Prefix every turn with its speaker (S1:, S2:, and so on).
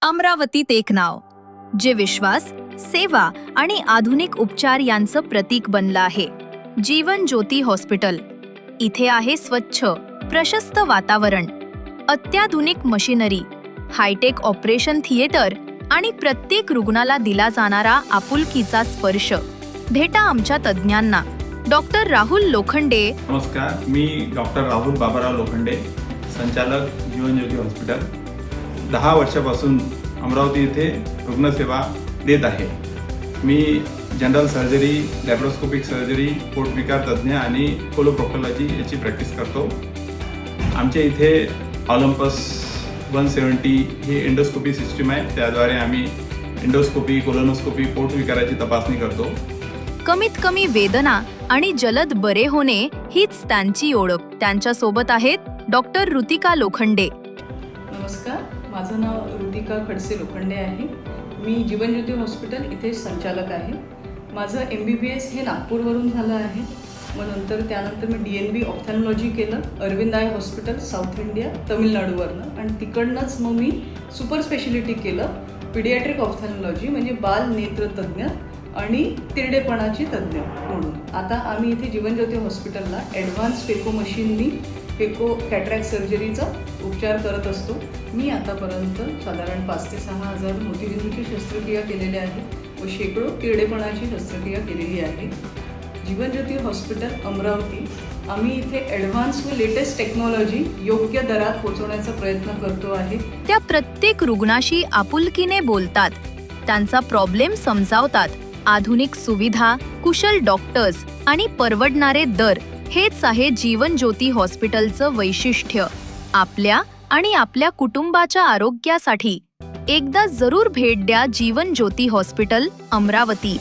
S1: अमरावतीत एक नाव जे विश्वास, सेवा आणि आधुनिक उपचार यांचं प्रतीक बनलं आहे. जीवन ज्योती हॉस्पिटल. इथे आहे स्वच्छ, प्रशस्त वातावरण, अत्याधुनिक मशिनरी, हायटेक ऑपरेशन थिएटर आणि प्रत्येक रुग्णाला दिला जाणारा आपुलकीचा स्पर्श. भेटा आमच्या तज्ज्ञांना. डॉक्टर राहुल लोखंडे.
S2: नमस्कार, मी डॉक्टर राहुल बाबाराव लोखंडे, संचालक जीवन ज्योती हॉस्पिटल. 10 वर्षापासून अमरावती येथे रुग्णसेवा देत आहे. मी जनरल सर्जरी, लॅप्रोस्कोपिक सर्जरी, पोटविकार तज्ज्ञ आणि कोलोप्रोक्टॉलॉजी याची प्रॅक्टिस करतो. आमच्या इथे ऑलिम्पस 170 ही एंडोस्कोपी सिस्टीम आहे. त्याद्वारे आम्ही एंडोस्कोपी, कोलोनोस्कोपी, पोटविकाराची तपासणी करतो.
S1: कमीत कमी वेदना आणि जलद बरे होणे हीच त्यांची ओळख. त्यांच्या सोबत आहेत डॉक्टर ऋतिका लोखंडे.
S3: नमस्कार, माझं नाव ऋतिका खडसे लोखंडे आहे. मी जीवन ज्योती हॉस्पिटल इथे संचालक आहे. माझं MBBS हे नागपूरवरून झालं आहे. मग त्यानंतर मी DNB ऑप्थॅल्मॉलॉजी केलं Aravind eye hospital, south India, तमिळनाडूवरनं. आणि तिकडनंच मग मी सुपर स्पेशालिटी केलं पिडियाट्रिक ऑप्थॅल्मॉलॉजी, म्हणजे बाल नेत्रतज्ञ आणि तिरडेपणाची तज्ज्ञ म्हणून. आता आम्ही इथे जीवन ज्योती हॉस्पिटलला ॲडव्हान्स फेको मशीननी फेको कॅटरॅक्ट सर्जरीचा उपचार करत असतो. मी आतापर्यंत साधारण 5,000 ते 6,000 मोतीबिंदूची शस्त्रक्रिया केलेल्या आहेत व शेकडो तिरडेपणाची शस्त्रक्रिया केलेली आहे. जीवन ज्योती हॉस्पिटल अमरावती, आम्ही इथे ॲडव्हान्स व लेटेस्ट टेक्नॉलॉजी योग्य दरात पोहोचवण्याचा प्रयत्न करतो आहे.
S1: त्या प्रत्येक रुग्णाशी आपुलकीने बोलतात, त्यांचा प्रॉब्लेम समजावतात. आधुनिक सुविधा, कुशल डॉक्टर्स आणि परवडणारे दर हेच आहे जीवन ज्योती हॉस्पिटलचं वैशिष्ट्य. आपल्या आणि आपल्या कुटुंबाच्या आरोग्यासाठी एकदा जरूर भेट द्या जीवन ज्योती हॉस्पिटल, अमरावती.